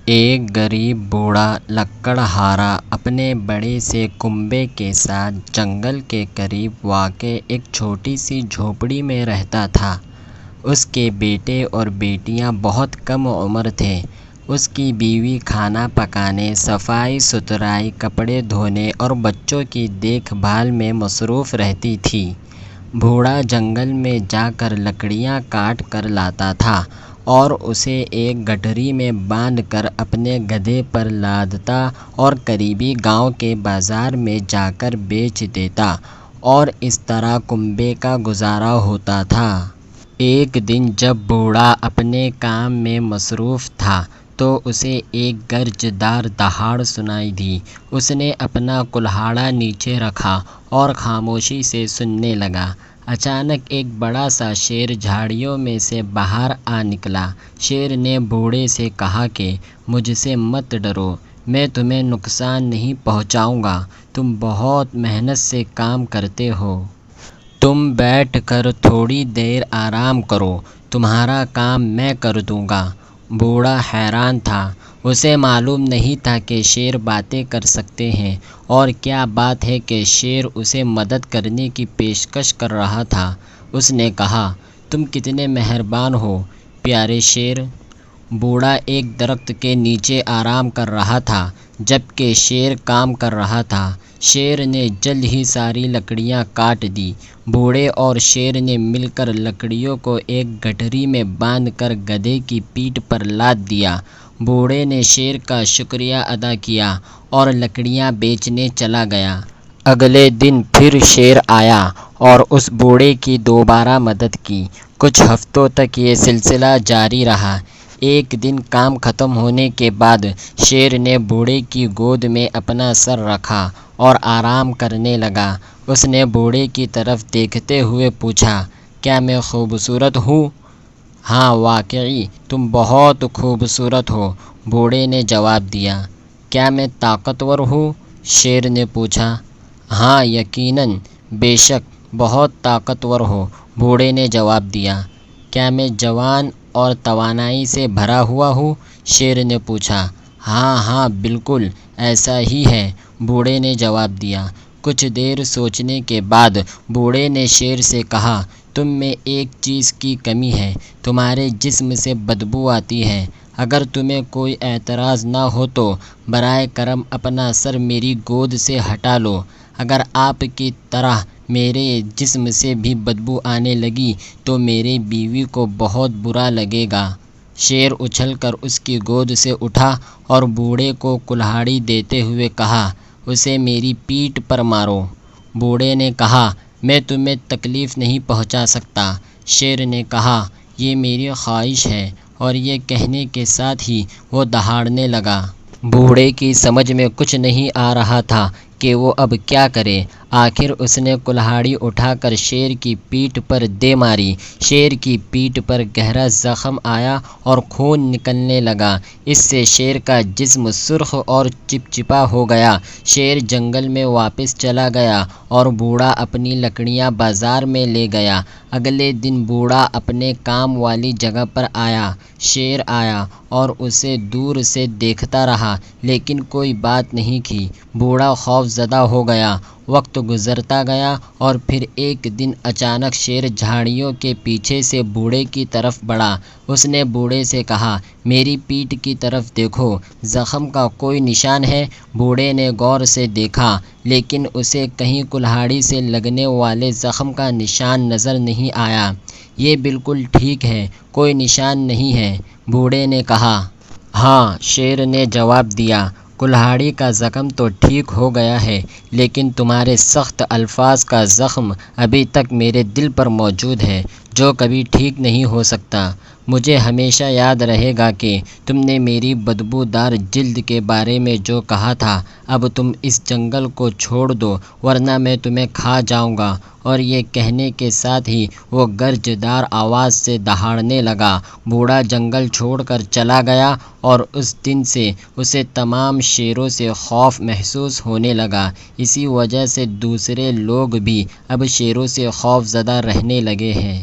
ایک غریب بوڑھا لکڑہارا اپنے بڑے سے کنبے کے ساتھ جنگل کے قریب واقع ایک چھوٹی سی جھونپڑی میں رہتا تھا۔ اس کے بیٹے اور بیٹیاں بہت کم عمر تھے۔ اس کی بیوی کھانا پکانے، صفائی ستھرائی، کپڑے دھونے اور بچوں کی دیکھ بھال میں مصروف رہتی تھی۔ بوڑھا جنگل میں جا کر لکڑیاں کاٹ کر لاتا تھا اور اسے ایک گٹھری میں باندھ کر اپنے گدھے پر لادتا اور قریبی گاؤں کے بازار میں جا کر بیچ دیتا اور اس طرح کنبے کا گزارا ہوتا تھا۔ ایک دن جب بوڑھا اپنے کام میں مصروف تھا تو اسے ایک گرج دار دہاڑ سنائی دی۔ اس نے اپنا کلہاڑا نیچے رکھا اور خاموشی سے سننے لگا۔ اچانک ایک بڑا سا شیر جھاڑیوں میں سے باہر آ نکلا۔ شیر نے بوڑھے سے کہا کہ مجھ سے مت ڈرو، میں تمہیں نقصان نہیں پہنچاؤں گا، تم بہت محنت سے کام کرتے ہو۔ تم بیٹھ کر تھوڑی دیر آرام کرو، تمہارا کام میں کر دوں گا۔ بوڑھا حیران تھا، اسے معلوم نہیں تھا کہ شیر باتیں کر سکتے ہیں، اور کیا بات ہے کہ شیر اسے مدد کرنے کی پیشکش کر رہا تھا۔ اس نے کہا، تم کتنے مہربان ہو پیارے شیر۔ بوڑھا ایک درخت کے نیچے آرام کر رہا تھا جبکہ شیر کام کر رہا تھا۔ شیر نے جلد ہی ساری لکڑیاں کاٹ دی۔ بوڑھے اور شیر نے مل کر لکڑیوں کو ایک گٹھری میں باندھ کر گدھے کی پیٹھ پر لاد دیا۔ بوڑھے نے شیر کا شکریہ ادا کیا اور لکڑیاں بیچنے چلا گیا۔ اگلے دن پھر شیر آیا اور اس بوڑھے کی دوبارہ مدد کی۔ کچھ ہفتوں تک یہ سلسلہ جاری رہا۔ ایک دن کام ختم ہونے کے بعد شیر نے بوڑھے کی گود میں اپنا سر رکھا اور آرام کرنے لگا۔ اس نے بوڑھے کی طرف دیکھتے ہوئے پوچھا، کیا میں خوبصورت ہوں؟ ہاں واقعی تم بہت خوبصورت ہو، بوڑھے نے جواب دیا۔ کیا میں طاقتور ہوں؟ شیر نے پوچھا۔ ہاں یقیناً، بے شک بہت طاقتور ہو، بوڑھے نے جواب دیا۔ کیا میں جوان اور توانائی سے بھرا ہوا ہوں؟ شیر نے پوچھا۔ ہاں ہاں بالکل ایسا ہی ہے، بوڑھے نے جواب دیا۔ کچھ دیر سوچنے کے بعد بوڑھے نے شیر سے کہا، تم میں ایک چیز کی کمی ہے، تمہارے جسم سے بدبو آتی ہے۔ اگر تمہیں کوئی اعتراض نہ ہو تو برائے کرم اپنا سر میری گود سے ہٹا لو۔ اگر آپ کی طرح میرے جسم سے بھی بدبو آنے لگی تو میری بیوی کو بہت برا لگے گا۔ شیر اچھل کر اس کی گود سے اٹھا اور بوڑھے کو کلہاڑی دیتے ہوئے کہا، اسے میری پیٹھ پر مارو۔ بوڑھے نے کہا، میں تمہیں تکلیف نہیں پہنچا سکتا۔ شیر نے کہا، یہ میری خواہش ہے، اور یہ کہنے کے ساتھ ہی وہ دہاڑنے لگا۔ بوڑھے کی سمجھ میں کچھ نہیں آ رہا تھا کہ وہ اب کیا کرے۔ آخر اس نے کلہاڑی اٹھا کر شیر کی پیٹھ پر دے ماری۔ شیر کی پیٹھ پر گہرا زخم آیا اور خون نکلنے لگا۔ اس سے شیر کا جسم سرخ اور چپچپا ہو گیا۔ شیر جنگل میں واپس چلا گیا اور بوڑھا اپنی لکڑیاں بازار میں لے گیا۔ اگلے دن بوڑھا اپنے کام والی جگہ پر آیا۔ شیر آیا اور اسے دور سے دیکھتا رہا لیکن کوئی بات نہیں کی۔ بوڑھا خوف زدہ ہو گیا۔ وقت گزرتا گیا اور پھر ایک دن اچانک شیر جھاڑیوں کے پیچھے سے بوڑھے کی طرف بڑھا۔ اس نے بوڑھے سے کہا، میری پیٹھ کی طرف دیکھو، زخم کا کوئی نشان ہے؟ بوڑھے نے غور سے دیکھا لیکن اسے کہیں کلہاڑی سے لگنے والے زخم کا نشان نظر نہیں آیا۔ یہ بالکل ٹھیک ہے، کوئی نشان نہیں ہے، بوڑھے نے کہا۔ ہاں، شیر نے جواب دیا، کلہاڑی کا زخم تو ٹھیک ہو گیا ہے لیکن تمہارے سخت الفاظ کا زخم ابھی تک میرے دل پر موجود ہے جو کبھی ٹھیک نہیں ہو سکتا۔ مجھے ہمیشہ یاد رہے گا کہ تم نے میری بدبودار جلد کے بارے میں جو کہا تھا۔ اب تم اس جنگل کو چھوڑ دو ورنہ میں تمہیں کھا جاؤں گا۔ اور یہ کہنے کے ساتھ ہی وہ گرج دار آواز سے دہاڑنے لگا۔ بوڑھا جنگل چھوڑ کر چلا گیا اور اس دن سے اسے تمام شیروں سے خوف محسوس ہونے لگا۔ اسی وجہ سے دوسرے لوگ بھی اب شیروں سے خوف زدہ رہنے لگے ہیں۔